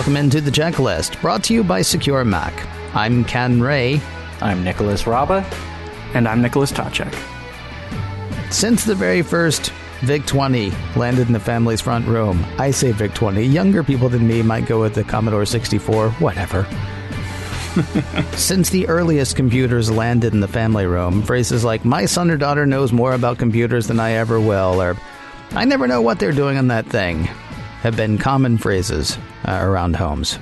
Welcome into the checklist, brought to you by Secure Mac. I'm Ken Ray. I'm Nicholas Raba. And I'm Nicholas Tachek. Since the very first VIC-20 landed in the family's front room, I say VIC-20. Younger people than me might go with the Commodore 64, whatever. Since the earliest computers landed in the family room, phrases like, my son or daughter knows more about computers than I ever will, or I never know what they're doing on that thing, have been common phrases around homes.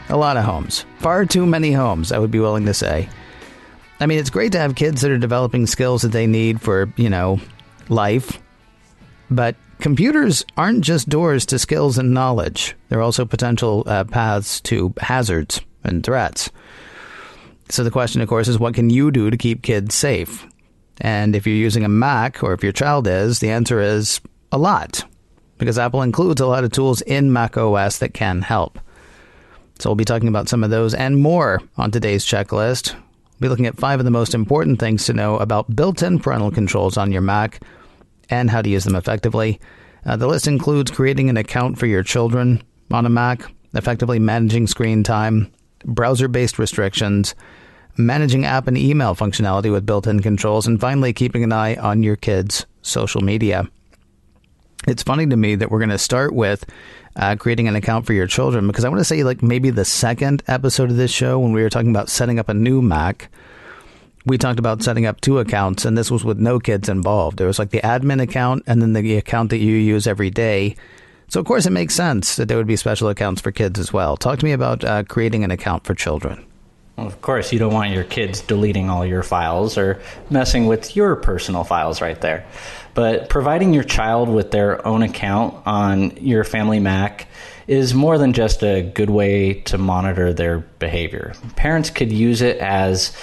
A lot of homes. Far too many homes, I would be willing to say. I mean, it's great to have kids that are developing skills that they need for, life. But computers aren't just doors to skills and knowledge. They're also potential paths to hazards and threats. So the question, of course, is what can you do to keep kids safe? And if you're using a Mac, or if your child is, the answer is a lot. Because Apple includes a lot of tools in macOS that can help. So we'll be talking about some of those and more on today's checklist. We'll be looking at 5 of the most important things to know about built-in parental controls on your Mac and how to use them effectively. The list includes creating an account for your children on a Mac, effectively managing screen time, browser-based restrictions, managing app and email functionality with built-in controls, and finally keeping an eye on your kids' social media. It's funny to me that we're going to start with creating an account for your children, because I want to say maybe the second episode of this show when we were talking about setting up a new Mac, we talked about setting up 2 accounts, and this was with no kids involved. There was the admin account and then the account that you use every day. So, of course, it makes sense that there would be special accounts for kids as well. Talk to me about creating an account for children. Well, of course, you don't want your kids deleting all your files or messing with your personal files right there. But providing your child with their own account on your family Mac is more than just a good way to monitor their behavior. Parents could use it as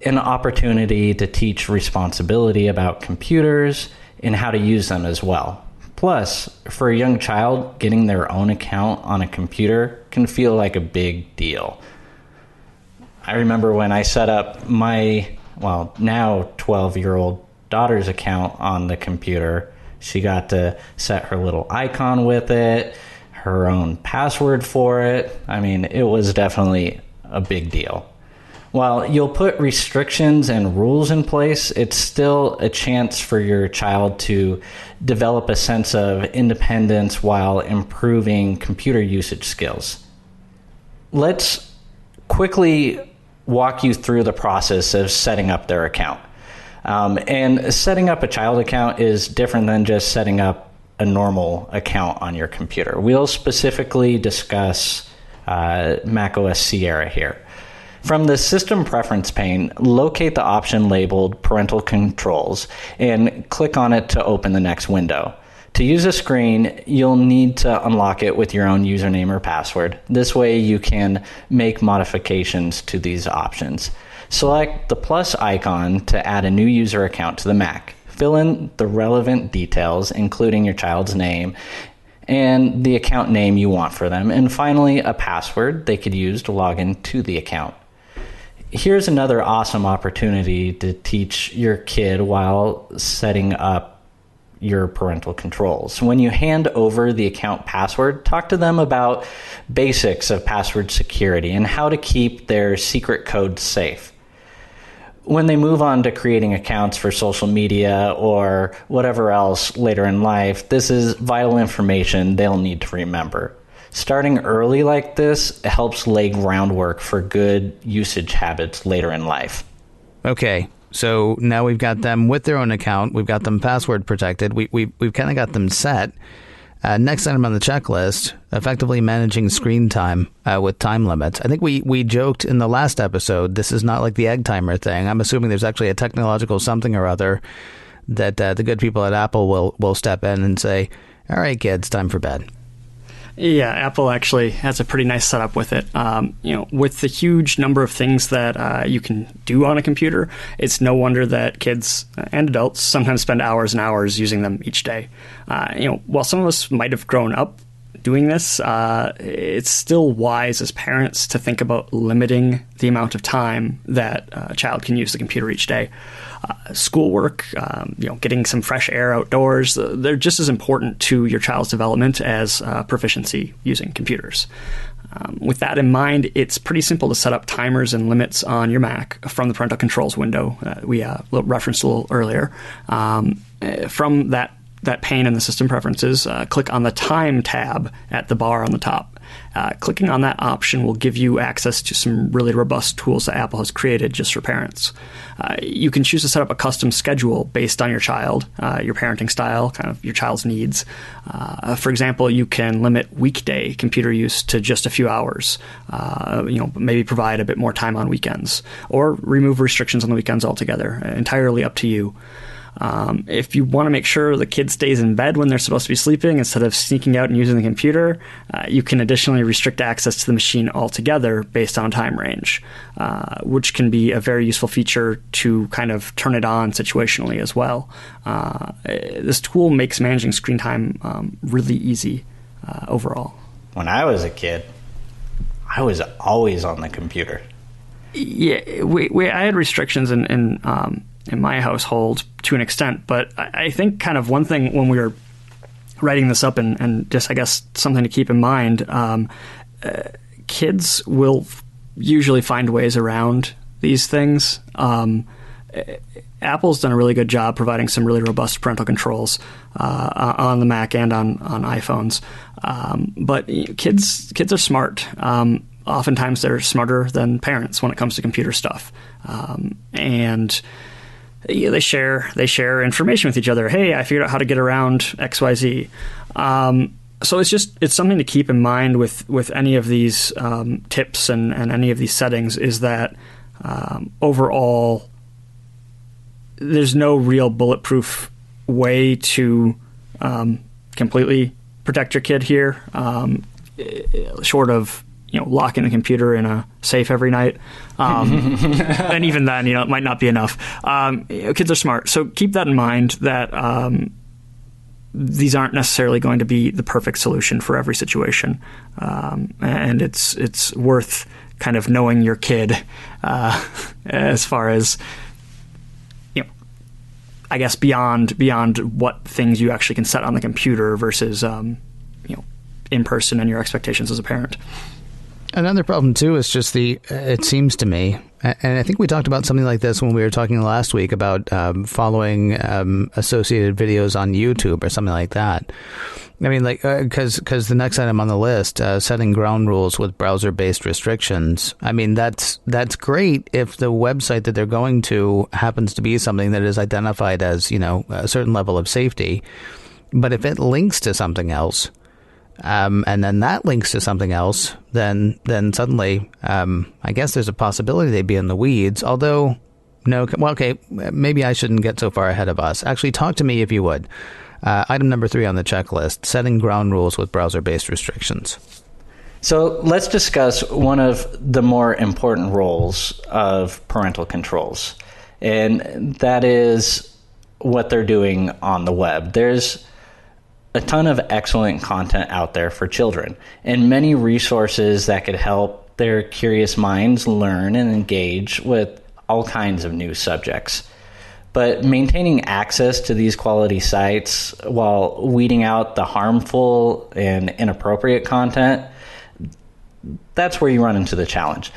an opportunity to teach responsibility about computers and how to use them as well. Plus, for a young child, getting their own account on a computer can feel like a big deal. I remember when I set up my, now 12-year-old daughter's account on the computer. She got to set her little icon with it, her own password for it. I mean, it was definitely a big deal. While you'll put restrictions and rules in place, it's still a chance for your child to develop a sense of independence while improving computer usage skills. Let's quickly walk you through the process of setting up their account. And setting up a child account is different than just setting up a normal account on your computer. We'll specifically discuss macOS Sierra here. From the System Preference pane, locate the option labeled Parental Controls and click on it to open the next window. To use a screen, you'll need to unlock it with your own username or password. This way you can make modifications to these options. Select the plus icon to add a new user account to the Mac. Fill in the relevant details, including your child's name and the account name you want for them, and finally a password they could use to log into the account. Here's another awesome opportunity to teach your kid while setting up your parental controls. When you hand over the account password, talk to them about basics of password security and how to keep their secret code safe. When they move on to creating accounts for social media or whatever else later in life, this is vital information they'll need to remember. Starting early like this helps lay groundwork for good usage habits later in life. Okay, so now we've got them with their own account. We've got them password protected. We've kind of got them set. Next item on the checklist, effectively managing screen time with time limits. I think we joked in the last episode, this is not like the egg timer thing. I'm assuming there's actually a technological something or other that the good people at Apple will step in and say, all right, kids, time for bed. Yeah, Apple actually has a pretty nice setup with it. With the huge number of things that you can do on a computer, it's no wonder that kids and adults sometimes spend hours and hours using them each day. While some of us might have grown up doing this, it's still wise as parents to think about limiting the amount of time that a child can use the computer each day. Schoolwork, getting some fresh air outdoors, they're just as important to your child's development as proficiency using computers. With that in mind, it's pretty simple to set up timers and limits on your Mac from the parental controls window that we referenced a little earlier. From that pane in the system preferences, click on the Time tab at the bar on the top. Clicking on that option will give you access to some really robust tools that Apple has created just for parents. You can choose to set up a custom schedule based on your child, your parenting style, kind of your child's needs. For example, you can limit weekday computer use to just a few hours, maybe provide a bit more time on weekends, or remove restrictions on the weekends altogether. Entirely up to you. If you want to make sure the kid stays in bed when they're supposed to be sleeping instead of sneaking out and using the computer, you can additionally restrict access to the machine altogether based on time range, which can be a very useful feature to kind of turn it on situationally as well. This tool makes managing screen time really easy overall. When I was a kid, I was always on the computer. Yeah, I had restrictions in my household to an extent, but I think kind of one thing when we were writing this up and just, I guess, something to keep in mind, kids will usually find ways around these things. Apple's done a really good job providing some really robust parental controls on the Mac and on iPhones. But kids are smart. Oftentimes they're smarter than parents when it comes to computer stuff. And they share information with each other. Hey, I figured out how to get around XYZ. So it's something to keep in mind with any of these tips and any of these settings, is that overall there's no real bulletproof way to completely protect your kid here, short of locking the computer in a safe every night. And even then, it might not be enough. Kids are smart. So keep that in mind, that these aren't necessarily going to be the perfect solution for every situation. And it's worth kind of knowing your kid as far as, I guess beyond what things you actually can set on the computer versus, in person and your expectations as a parent. Another problem, too, is just it seems to me, and I think we talked about something like this when we were talking last week about following associated videos on YouTube or something like that. I mean, because the next item on the list, setting ground rules with browser-based restrictions. I mean, that's great if the website that they're going to happens to be something that is identified as, a certain level of safety. But if it links to something else, and then that links to something else, then suddenly, I guess there's a possibility they'd be in the weeds. Although, no, well, okay, maybe I shouldn't get so far ahead of us. Actually, talk to me if you would. Item number 3 on the checklist, setting ground rules with browser-based restrictions. So let's discuss one of the more important roles of parental controls, and that is what they're doing on the web. There's a ton of excellent content out there for children, and many resources that could help their curious minds learn and engage with all kinds of new subjects. But maintaining access to these quality sites while weeding out the harmful and inappropriate content, that's where you run into the challenge.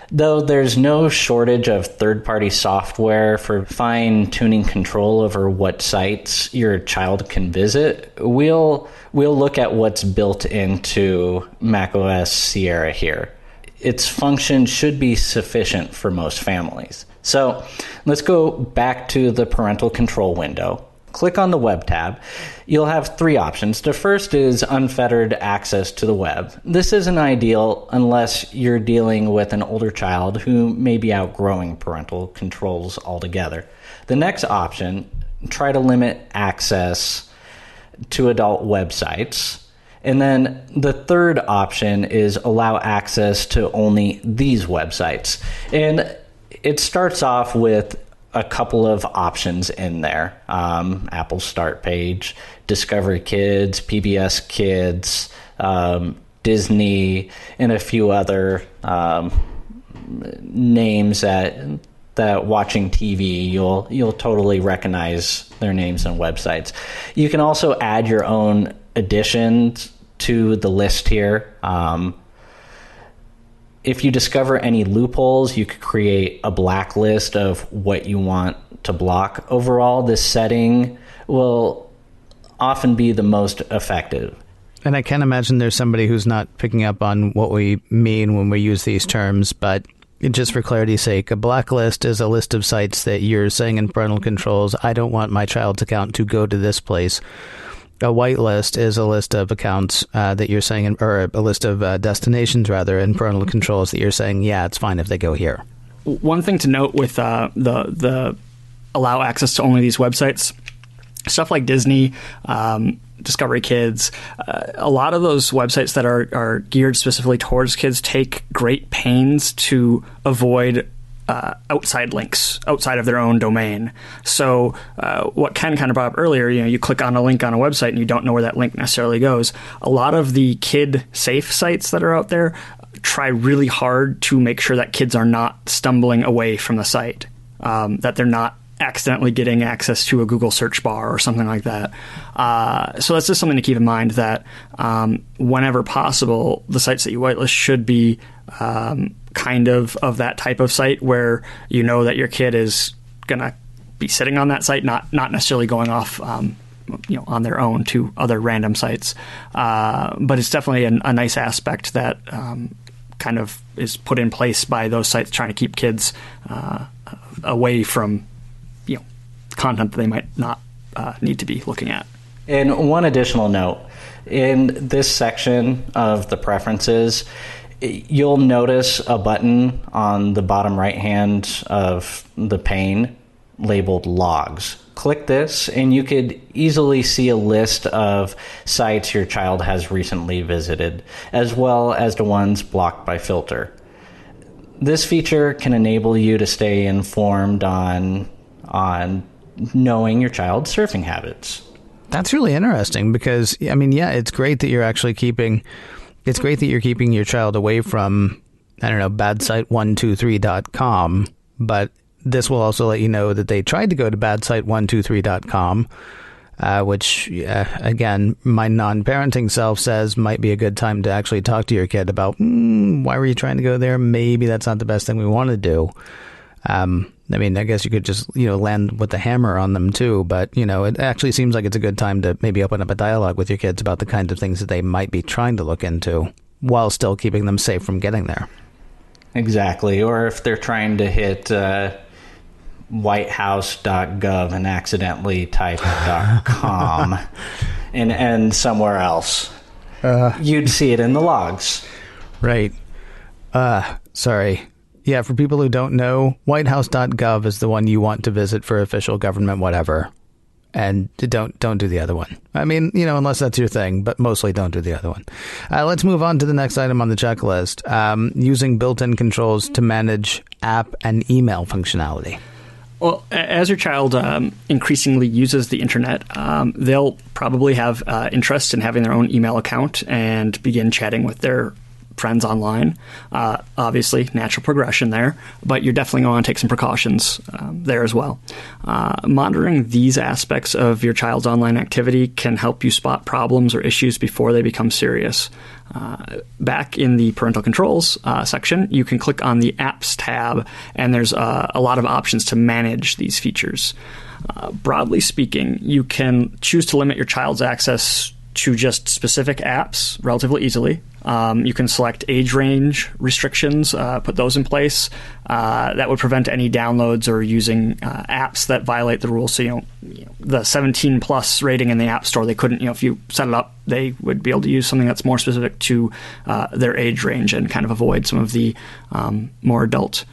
Though there's no shortage of third-party software for fine-tuning control over what sites your child can visit, we'll look at what's built into macOS Sierra here. Its function should be sufficient for most families. So let's go back to the parental control window. Click on the Web tab. You'll have 3 options. The first is unfettered access to the web. This isn't ideal unless you're dealing with an older child who may be outgrowing parental controls altogether. The next option, try to limit access to adult websites. And then the third option is allow access to only these websites. And it starts off with a couple of options in there. Apple Start Page, Discovery Kids, PBS Kids, Disney, and a few other names that watching TV, you'll totally recognize their names and websites. You can also add your own additions to the list here. if you discover any loopholes, you could create a blacklist of what you want to block. Overall, this setting will often be the most effective. And I can't imagine there's somebody who's not picking up on what we mean when we use these terms, but just for clarity's sake, a blacklist is a list of sites that you're saying in parental controls, I don't want my child's account to go to this place. A whitelist is a list of accounts that you're saying, or a list of destinations, rather, in parental controls that you're saying, yeah, it's fine if they go here. One thing to note with the allow access to only these websites, stuff like Disney, Discovery Kids, a lot of those websites that are geared specifically towards kids take great pains to avoid outside links outside of their own domain. So what Ken kind of brought up earlier, you click on a link on a website and you don't know where that link necessarily goes. A lot of the kid safe sites that are out there try really hard to make sure that kids are not stumbling away from the site, that they're not accidentally getting access to a Google search bar or something like that. So that's just something to keep in mind, that whenever possible, the sites that you whitelist should be kind of that type of site where you know that your kid is going to be sitting on that site, not necessarily going off on their own to other random sites. But it's definitely a nice aspect that kind of is put in place by those sites trying to keep kids away from content that they might not need to be looking at. And one additional note, in this section of the preferences, you'll notice a button on the bottom right hand of the pane labeled Logs. Click this and you could easily see a list of sites your child has recently visited, as well as the ones blocked by filter. This feature can enable you to stay informed on knowing your child's surfing habits. That's really interesting because, it's great that you're actually keeping your child away from, badsite123.com, but this will also let you know that they tried to go to badsite123.com, which, again, my non-parenting self says might be a good time to actually talk to your kid about, why were you trying to go there? Maybe that's not the best thing we want to do. I guess you could just, land with the hammer on them too, but, it actually seems like it's a good time to maybe open up a dialogue with your kids about the kinds of things that they might be trying to look into while still keeping them safe from getting there. Exactly. Or if they're trying to hit whitehouse.gov and accidentally type .com and end somewhere else, you'd see it in the logs. Right. Sorry. Yeah, for people who don't know, whitehouse.gov is the one you want to visit for official government whatever. And don't do the other one. Unless that's your thing, but mostly don't do the other one. Let's move on to the next item on the checklist. Using built-in controls to manage app and email functionality. Well, as your child increasingly uses the internet, they'll probably have interest in having their own email account and begin chatting with their friends online. Obviously, natural progression there, but you're definitely going to take some precautions there as well. Monitoring these aspects of your child's online activity can help you spot problems or issues before they become serious. Back in the parental controls section, you can click on the apps tab, and there's a lot of options to manage these features. Broadly speaking, you can choose to limit your child's access to just specific apps relatively easily. You can select age range restrictions, put those in place. That would prevent any downloads or using apps that violate the rules. So, the 17 plus rating in the App Store, they couldn't, if you set it up, they would be able to use something that's more specific to their age range and kind of avoid some of the more adult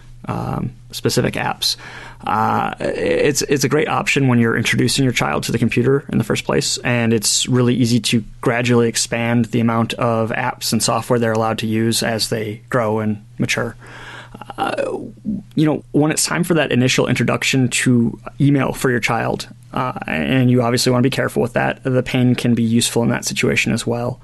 specific apps. It's a great option when you're introducing your child to the computer in the first place, and it's really easy to gradually expand the amount of apps and software they're allowed to use as they grow and mature. When it's time for that initial introduction to email for your child, and you obviously want to be careful with that, the pane can be useful in that situation as well.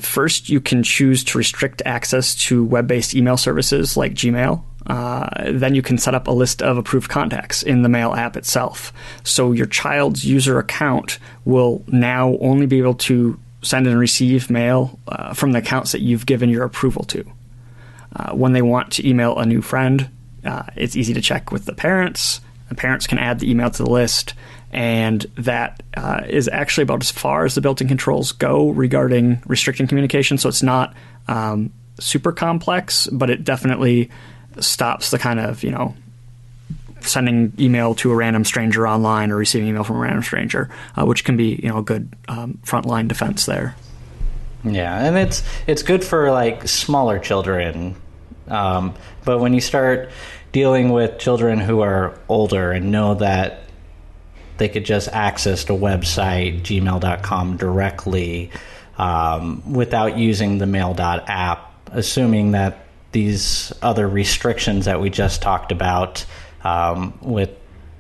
First, you can choose to restrict access to web-based email services like Gmail. Then you can set up a list of approved contacts in the Mail app itself. So your child's user account will now only be able to send and receive mail from the accounts that you've given your approval to. When they want to email a new friend, it's easy to check with the parents. The parents can add the email to the list, and that is actually about as far as the built-in controls go regarding restricting communication. So it's not super complex, but it definitely stops the kind of, sending email to a random stranger online or receiving email from a random stranger, which can be, a good frontline defense there. Yeah, and it's good for like smaller children, but when you start dealing with children who are older and know that they could just access the website gmail.com directly without using the mail.app, assuming that these other restrictions that we just talked about with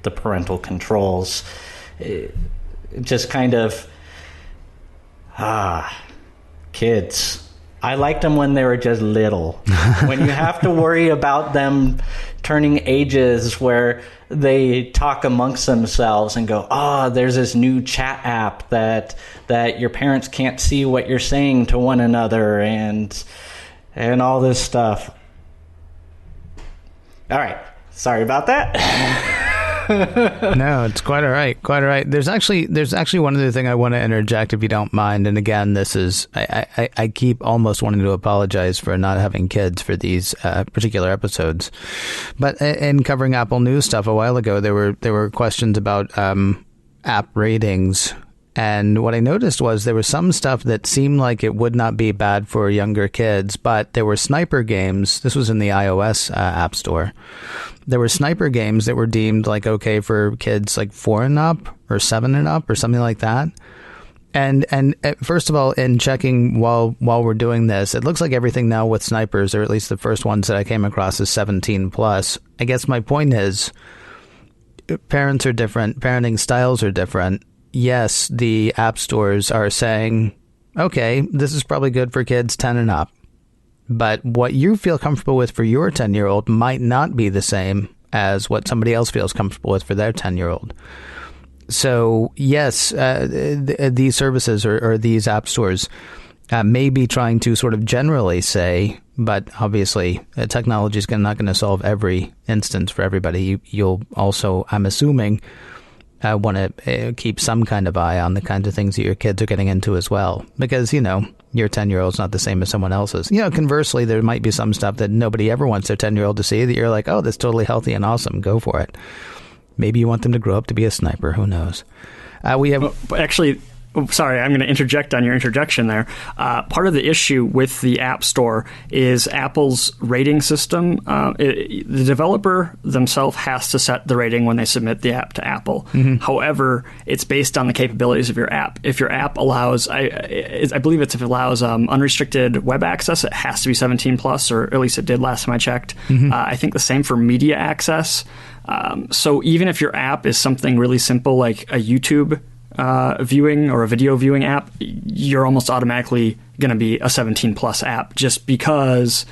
the parental controls, it just kind of kids. I liked them when they were just little. When you have to worry about them turning ages where they talk amongst themselves and go, there's this new chat app that your parents can't see what you're saying to one another and all this stuff. All right. Sorry about that. No, it's quite all right. Quite all right. There's actually one other thing I want to interject, if you don't mind. And again, this is I keep almost wanting to apologize for not having kids for these particular episodes. But in covering Apple News stuff a while ago, there were questions about app ratings. And what I noticed was there was some stuff that seemed like it would not be bad for younger kids, but there were sniper games. This was in the iOS App Store. There were sniper games that were deemed like okay for kids like 4 and up or 7 and up or something like that. And first of all, in checking while we're doing this, it looks like everything now with snipers, or at least the first ones that I came across, is 17 plus. I guess my point is parents are different. Parenting styles are different. Yes, the app stores are saying, okay, this is probably good for kids 10 and up. But what you feel comfortable with for your 10-year-old might not be the same as what somebody else feels comfortable with for their 10-year-old. So, yes, these services or these app stores may be trying to sort of generally say, but obviously technology is not going to solve every instance for everybody. You'll also, I'm assuming, want to keep some kind of eye on the kinds of things that your kids are getting into as well. Because, your 10-year-old's not the same as someone else's. Conversely, there might be some stuff that nobody ever wants their 10-year-old to see that you're like, oh, that's totally healthy and awesome. Go for it. Maybe you want them to grow up to be a sniper. Who knows? We have actually. Sorry, I'm going to interject on your interjection there. Part of the issue with the App Store is Apple's rating system. The developer themselves has to set the rating when they submit the app to Apple. Mm-hmm. However, it's based on the capabilities of your app. If your app allows, I believe if it allows unrestricted web access, it has to be 17 plus, or at least it did last time I checked. Mm-hmm. I think the same for media access. So even if your app is something really simple like a YouTube viewing or a video viewing app, you're almost automatically going to be a 17 plus app just because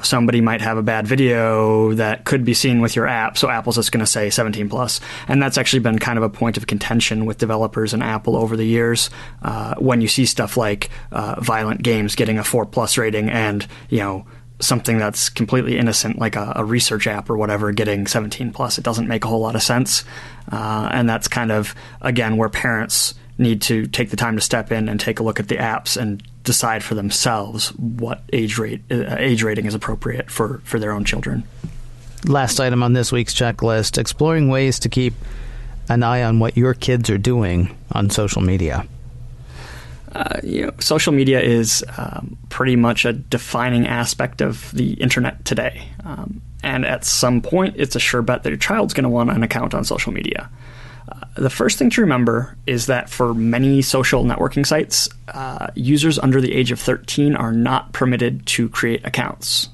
somebody might have a bad video that could be seen with your app, so Apple's just going to say 17 plus. And that's actually been kind of a point of contention with developers and Apple over the years when you see stuff like violent games getting a 4 plus rating and something that's completely innocent, like a research app or whatever, getting 17 plus. It doesn't make a whole lot of sense. And that's kind of, again, where parents need to take the time to step in and take a look at the apps and decide for themselves what age rating is appropriate for their own children. Last item on this week's checklist, exploring ways to keep an eye on what your kids are doing on social media. Social media is pretty much a defining aspect of the internet today. And at some point, it's a sure bet that your child's going to want an account on social media. The first thing to remember is that for many social networking sites, users under the age of 13 are not permitted to create accounts.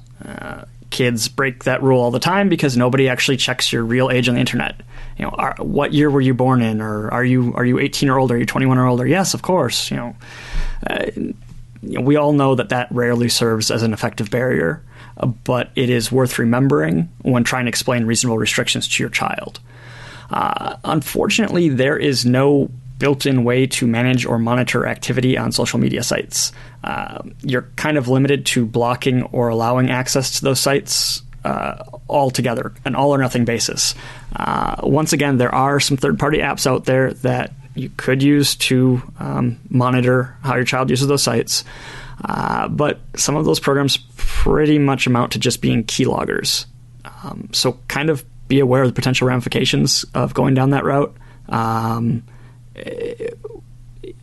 Kids break that rule all the time because nobody actually checks your real age on the internet. What year were you born in, or are you 18 or older? Are you 21 or older? Yes, of course. We all know that rarely serves as an effective barrier, but it is worth remembering when trying to explain reasonable restrictions to your child. Unfortunately, there is no built-in way to manage or monitor activity on social media sites. You're kind of limited to blocking or allowing access to those sites altogether, an all-or-nothing basis. Once again, there are some third-party apps out there that you could use to monitor how your child uses those sites. But some of those programs pretty much amount to just being keyloggers. So kind of be aware of the potential ramifications of going down that route.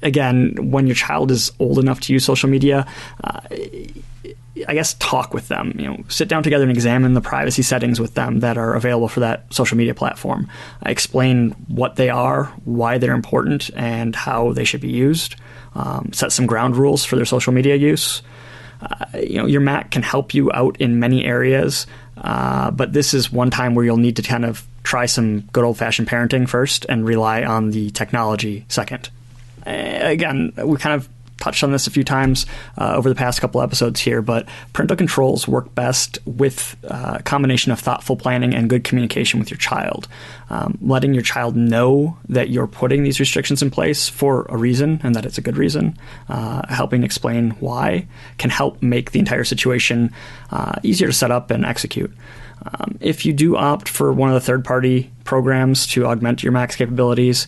Again, when your child is old enough to use social media, I guess talk with them. Sit down together and examine the privacy settings with them that are available for that social media platform. Explain what they are, why they're important, and how they should be used. Set some ground rules for their social media use. Your Mac can help you out in many areas, but this is one time where you'll need to kind of try some good old-fashioned parenting first and rely on the technology second. Again, we kind of touched on this a few times over the past couple episodes here, but parental controls work best with a combination of thoughtful planning and good communication with your child. Letting your child know that you're putting these restrictions in place for a reason and that it's a good reason, helping explain why, can help make the entire situation easier to set up and execute. If you do opt for one of the third-party programs to augment your Mac's capabilities,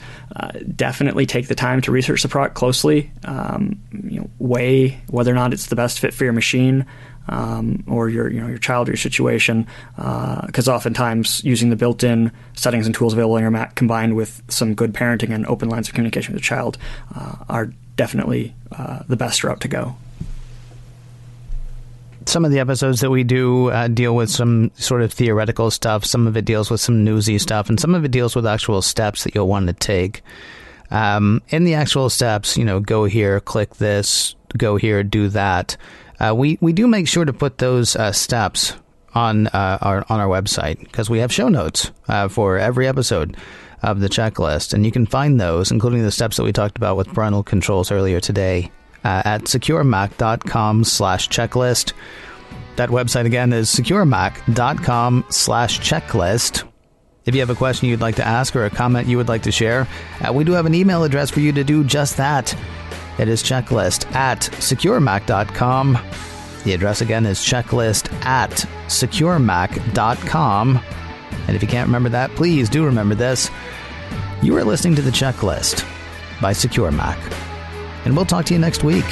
definitely take the time to research the product closely, weigh whether or not it's the best fit for your machine or your child or your situation, because oftentimes using the built-in settings and tools available in your Mac combined with some good parenting and open lines of communication with the child are definitely the best route to go. Some of the episodes that we do deal with some sort of theoretical stuff. Some of it deals with some newsy stuff, and some of it deals with actual steps that you'll want to take. In the actual steps, go here, click this, go here, do that. We do make sure to put those steps on our website, because we have show notes for every episode of the checklist, and you can find those, including the steps that we talked about with parental controls earlier today, at securemac.com/checklist. That website again is securemac.com/checklist. If you have a question you'd like to ask or a comment you would like to share, we do have an email address for you to do just that. It is checklist@securemac.com. The address again is checklist@securemac.com. And if you can't remember that, please do remember this. You are listening to The Checklist by Secure Mac. And we'll talk to you next week.